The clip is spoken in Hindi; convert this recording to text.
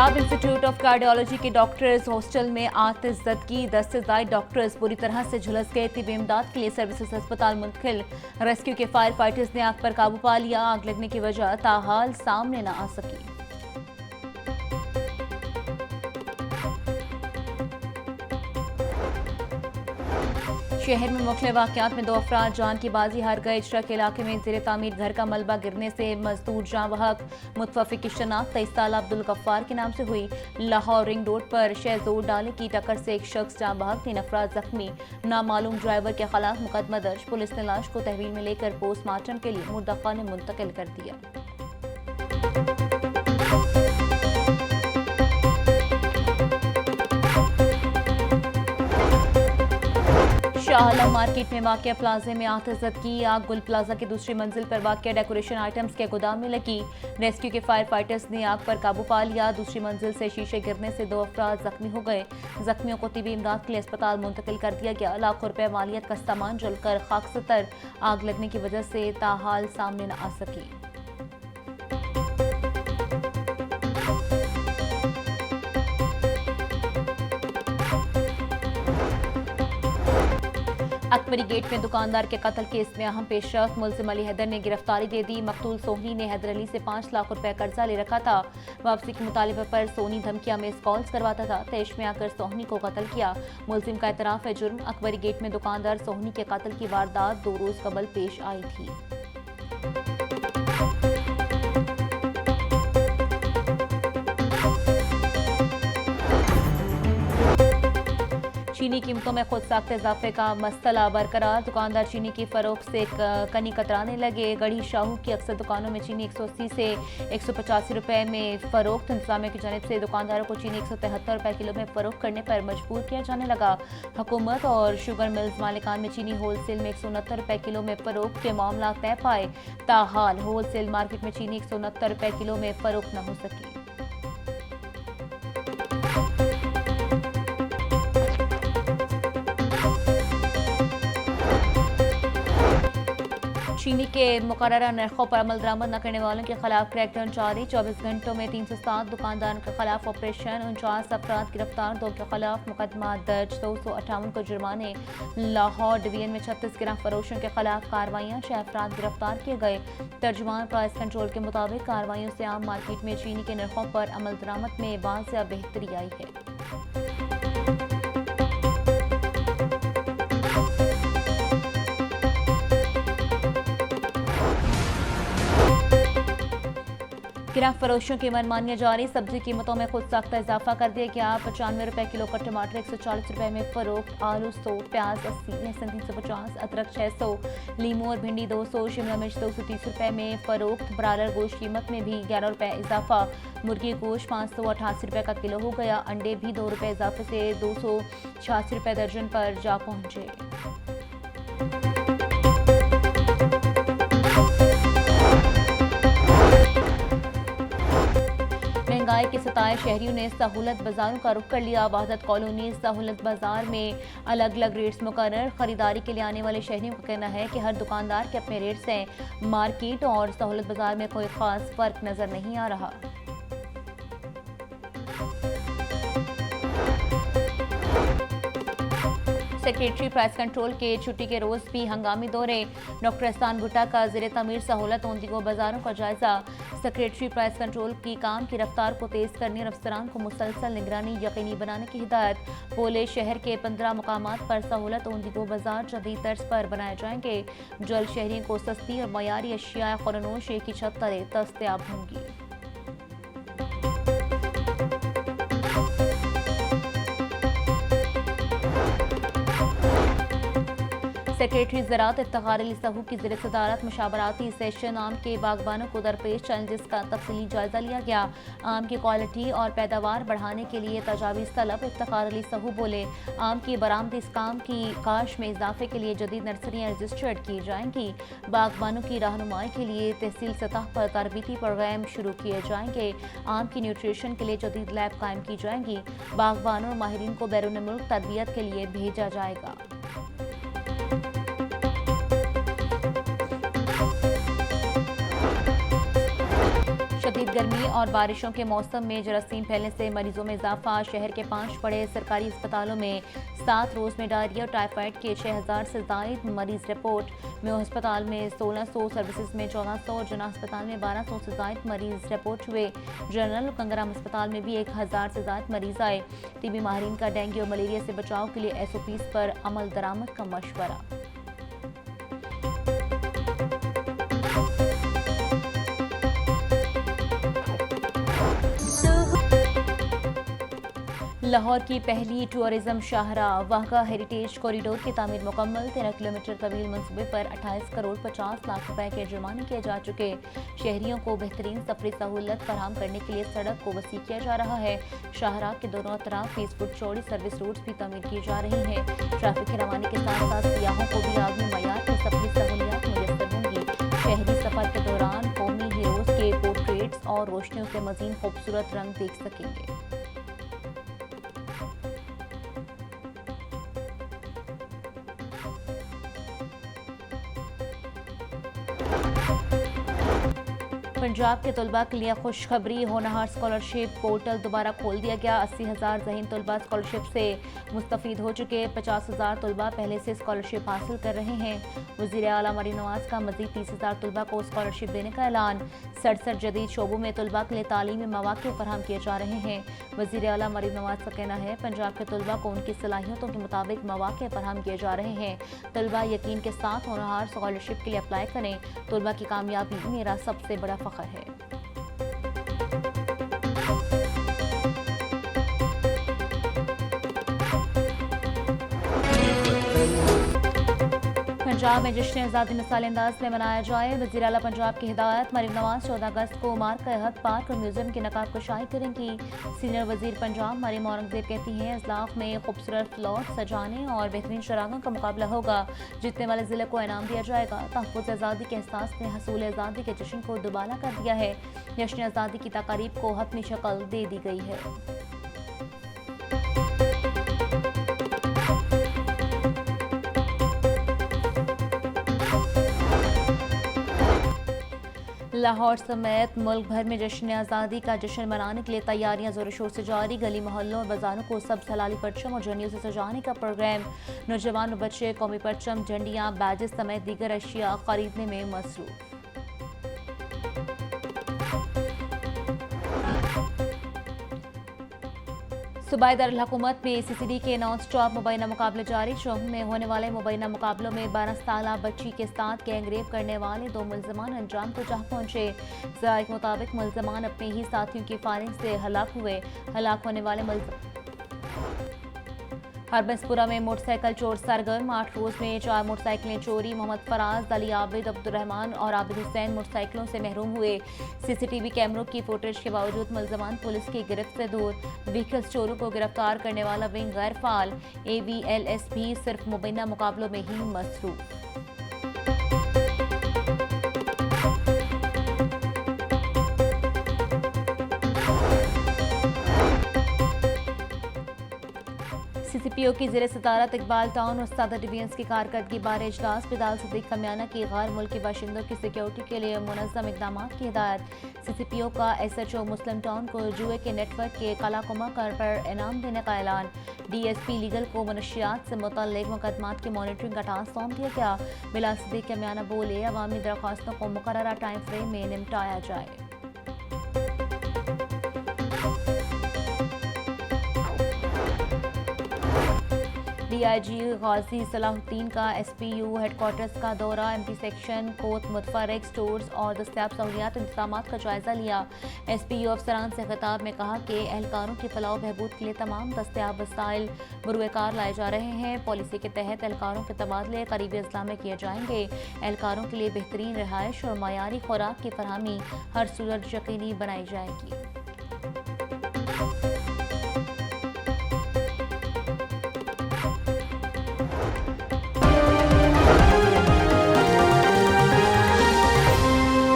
पंजाब इंस्टीट्यूट ऑफ कार्डियोलॉजी के डॉक्टर्स हॉस्टल में आतिशज़दगी, 10 से ज़ायद डॉक्टर्स बुरी तरह से झुलस गए। तिब्बी इमदाद के लिए सर्विसेज अस्पताल मुंतकिल। रेस्क्यू के फायर फाइटर्स ने आग पर काबू पा लिया। आग लगने की वजह ताहाल सामने न आ सकी। शहर में मुख्तलिफ वाक़यात में 2 अफराद जान की बाजी हार गए। इजरा के इलाके में ज़ेर तामीर घर का मलबा गिरने से मजदूर जाँ बहक। मुतवफ़्फ़ी की शनाख्त 23 साला अब्दुल गफ्फार के नाम से हुई। लाहौर रिंग रोड पर शहजोर डाले की टक्कर से एक शख्स जाँ बहक, 3 अफराद जख्मी। नामालूम ड्राइवर के खिलाफ मुकदमा दर्ज। पुलिस ने लाश को तहवील में लेकर पोस्टमार्टम के लिए मुर्दा खाने मुंतकिल कर दिया। शाहला मार्केट में वाक़या प्लाजे में आतिशज़दगी। आग गुल प्लाजा की दूसरी मंजिल पर वाक़या डेकोरेशन आइटम्स के गोदाम में लगी। रेस्क्यू के फायर फाइटर्स ने आग पर काबू पा लिया। दूसरी मंजिल से शीशे गिरने से 2 अफराद जख्मी हो गए। जख्मियों को तिब्बी इमदाद के लिए अस्पताल मुंतकिल कर दिया गया। लाखों रुपए मालियत का सामान जलकर खाकसतर। आग लगने की वजह से ताहाल सामने न आ सकी। अकबरी गेट में दुकानदार के कत्ल केस में अहम पेशरफ। मुलजिम अली हैदर ने गिरफ्तारी दे दी। मकतूल सोहनी ने हैदर अली से 5 लाख रुपए कर्जा ले रखा था। वापसी के मुतालिबे पर सोनी धमकियां मिस कॉल्स करवाता था। तैश में आकर सोहनी को कत्ल किया। मुलजिम का एतराफ है जुर्म। अकबरी गेट में दुकानदार सोहनी के कत्ल की वारदात 2 रोज कबल पेश आई थी। चीनी कीमतों में खुद साख्त इजाफे का मसला बरकरार। दुकानदार चीनी की फरोख्त से कनी कतराने लगे। गढ़ी शाहू की अक्सर दुकानों में चीनी 180 से 185 रुपए में फरोख्त। इंतजामिया की जानिब से दुकानदारों को चीनी 173 रुपए किलो में फरोख्त करने पर मजबूर किया जाने लगा। हुकूमत और शुगर मिल्स मालिकान में चीनी होलसेल में 169 रुपए किलो में फरोख्त के मामला तय पाए। ताहाल होलसेल मार्केट में चीनी 169 रुपए किलो में फरोख्त न हो सकी। चीनी के मुकर्ररा नरखों पर अमल दरामद न करने वालों के खिलाफ क्रैकडाउन जारी। 24 घंटों में 307 दुकानदारों के खिलाफ ऑपरेशन। 49 अफराद गिरफ्तार, 2 के खिलाफ मुकदमा दर्ज। 258 को जुर्माने। लाहौर डिवीजन में 36 गिरफ्तार फरोशों के खिलाफ कार्रवाइयाँ। 6 अफराद गिरफ्तार किए गए। तर्जुमान प्राइस कंट्रोल के मुताबिक कार्रवाइयों से आम मार्केट में चीनी के नरखों पर अमल दरामद में वाज़ेह बेहतरी आई है। गिरफ्तार फरोशों की मनमानियां जारी। सब्जी कीमतों में खुद साख्ता इजाफा कर दिया गया। 95 रुपए किलो का टमाटर 140 रुपए में फरोख्त। आलू 100, प्याज 80, लहसुन 350, अदरक 600, लीमू और भिंडी 200, शिमला मिर्च 230 रुपए में फरोख्त। ब्रायलर गोश्त कीमत में भी 11 रुपए इजाफा। मुर्गी गोश्त 588 रुपए का किलो हो गया। अंडे भी 2 रुपए इजाफे से 286 रुपए दर्जन पर जा पहुंचे। महंगाई के सताए शहरियों ने सहूलत बाजारों का रुख कर लिया। वहादत कॉलोनी सहूलत बाजार में अलग अलग रेट्स मुकर्रर। खरीदारी के लिए आने वाले शहरियों का कहना है कि हर दुकानदार के अपने रेट्स हैं। मार्केट और सहूलत बाजार में कोई खास फर्क नजर नहीं आ रहा। सेक्रेटरी प्राइस कंट्रोल के छुट्टी के रोज भी हंगामी दौरे। डॉक्टर एहसान भुट्टा का ज़ेरे तमीर सहूलत ओंदिगो बाजारों का जायजा। सेक्रेटरी प्राइस कंट्रोल की काम की रफ्तार को तेज करने और अफसरान को मुसलसल निगरानी यकीनी बनाने की हिदायत। बोले शहर के 15 मुकामात पर सहूलत ओंदिगो बाजार जदीद तर्ज पर बनाए जाएंगे। जल्द शहरियों को सस्ती और मयारी अशिया खुरनोश एक ही छत तले दस्तयाब होंगी। सेक्रेटरी ज़राअत इफ्तिखार अली सहू की ज़ेर सदारत मुशावराती सेशन आम के बागबानों को दरपेश चैलेंजेस का तफसीली जायजा लिया गया। आम की क्वालिटी और पैदावार बढ़ाने के लिए तजावीज़ तलब। इफ्तिखार अली सहू बोले आम की बरामदी काम की काश में इजाफे के लिए जदीद नर्सरियाँ रजिस्टर्ड की जाएंगी। बागबानों की रहनुमाई के लिए तहसील सतह पर तरबीती प्रोग्राम शुरू किए जाएंगे। आम की न्यूट्रिशन के लिए जदीद लैब कायम की जाएंगी। बागबानों और माहिरीन को बैरून मुल्क तरबियत के लिए भेजा जाएगा। शदीद गर्मी और बारिशों के मौसम में जरासीम फैलने से मरीजों में इजाफा। शहर के 5 बड़े सरकारी अस्पतालों में 7 रोज में डायरिया और टाइफाइड के 6000 से जायद मरीज रिपोर्ट। मेयो अस्पताल में 1600, सर्विसेज में 1400 और जना अस्पताल में 1200 से जायद मरीज रिपोर्ट हुए। जनरल गंगाराम अस्पताल में भी 1000 से जायद मरीज आए। टीबी माहिरीन का डेंगू और मलेरिया से बचाव के लिए SOPs पर अमल दरामद का मशवरा। लाहौर की पहली टूरिज्म शाहराह वाघा हेरिटेज कॉरिडोर की तामीर मुकम्मल। 13 किलोमीटर तवील मंसूबे पर 28 करोड़ 50 लाख रुपए के जुर्माने किए जा चुके। शहरियों को बेहतरीन सफरी सहूलत फराहम करने के लिए सड़क को वसी किया जा रहा है। शाहराह के दोनों तरफ 20 फुट चौड़ी सर्विस रोड्स भी तामीर की जा रही हैं। ट्रैफिक के रवाने के साथ साथ सियाहों को भी आगे मयार की सफरी सहूलियत मुयसर होंगी। शहरी सफर के दौरान कौमी हीरोज के पोर्ट्रेट्स और रोशनियों से मजीद खूबसूरत रंग देख सकेंगे। पंजाब के तलबा के लिए खुशखबरी। होनहार स्कॉलरशिप पोर्टल दोबारा खोल दिया गया। 80,000 ज़हीन तलबा स्कॉलरशिप से मुस्तफ़ीद हो चुके। 50,000 तलबा पहले से स्कॉलरशिप हासिल कर रहे हैं। वज़ीर आला मरीम नवाज का मज़ीद 30,000 तलबा को स्कॉलरशिप देने का ऐलान। 67 जदीद शोबों में तलबा के लिए तालीमी मौक़े फराहम किए जा रहे हैं। वज़ीर आला मरीम नवाज का कहना है पंजाब के तलबा को उनकी सलाहियतों के मुताबिक मौक़े फराहम किए जा रहे हैं। तलबा यकीन के साथ होनहार स्कॉलरशिप के लिए अप्लाई करें। तलबा की कामयाबी मेरा सबसे बड़ा फ़ख्र है। पंजाब में जश्न आज़ादी मिसाल अंदाज में मनाया जाए। वज़ीर आला पंजाब की हिदायत। मरीम नवाज 14 अगस्त को मार्ग का हद पार्क और म्यूजियम की नकाब कुशाई करेंगी। सीनियर वज़ीर पंजाब मरीम औरंगज़ेब कहती हैं इजलाफ में खूबसूरत फ्लॉट सजाने और बेहतरीन शरागों का मुकाबला होगा। जीतने वाले ज़िले को इनाम दिया जाएगा। तहफ़्फ़ुज़ आज़ादी के एहसास ने हसूल आज़ादी के जश्न को दुबाला कर दिया है। जश्न आज़ादी की तकारीब को हतमी शक्ल दे दी गई है। लाहौर समेत मुल्क भर में जश्न आज़ादी का जश्न मनाने के लिए तैयारियां जोर शोर से जारी। गली मोहल्लों और बाजारों को सब्ज़ हलाली परचम और झंडियों से सजाने का प्रोग्राम। नौजवान और बच्चे कौमी परचम, झंडियां, बैजेस समेत दीगर अशिया खरीदने में मसरूफ। सूबाई दारुल हुकूमत में CCD के नॉन स्टॉप मुबैना मुकाबले जारी। चौंग में होने वाले मुबैना मुकाबलों में 12 साला बच्ची के साथ गैंगरेप करने वाले 2 मुल्ज़िमान अंजाम को जा पहुंचे। ज़राए के मुताबिक मुल्ज़िमान अपने ही साथियों की फायरिंग से हलाक हुए। हलाक होने वाले हरबंसपुरा में मोटरसाइकिल चोर सरगर्म। 8 रोज में 4 मोटरसाइकिलें चोरी। मोहम्मद फराज, अली आबिद, अब्दुर्रहमान और आबिद हुसैन मोटरसाइकिलों से महरूम हुए। CCTV कैमरों की फुटेज के बावजूद मुल्ज़िमान पुलिस की गिरफ्त से दूर। व्हीकल्स चोरों को गिरफ्तार करने वाला विंग गैर फाल। AVLS भी सिर्फ मुबैना मुकाबलों में ही मसरूफ। CCPO की ज़ेर सदारत इकबाल टाउन और सादा डिवीजन्स की कारकर्दगी बारे इजलास। बिलाल सिद्दीक कमियाना की गैर मुल्की बाशिंदों की सिक्योरिटी के लिए मुनज़्ज़म इक़दामात की हिदायत। CCPO का SHO मुस्लिम टाउन को जुए के नेटवर्क के कलाकुमा पर इनाम देने का ऐलान। DSP लीगल को मनशियात से मुतल्लिक़ मुकदमात की मॉनिटरिंग का टास्क सौंप दिया गया। बिलाल सिद्दीक कमियाना बोले अवामी दरख्वास्तों को मुकर्ररा टाइम फ्रेम में निपटाया जाए। DIG गाजी सलाहुद्दीन का SPU हेडक्वार्टर्स का दौरा। MT सेक्शन कोत मुतफर्रिक स्टोर्स और दस्तयाब सहूलियात इंतजामात का जायजा लिया। SPU अफसरान से खिताब में कहा कि एहलकारों की फलाह बहबूद के लिए तमाम दस्तयाब वसाइल बरूएकार लाए जा रहे हैं। पॉलिसी के तहत एहलकारों के तबादले करीबी अजला में किए जाएंगे। एहलकारों के लिए बेहतरीन रिहाइश और मयारी खुराक की फरहमी हर सूरत यकीनी बनाई जाएगी।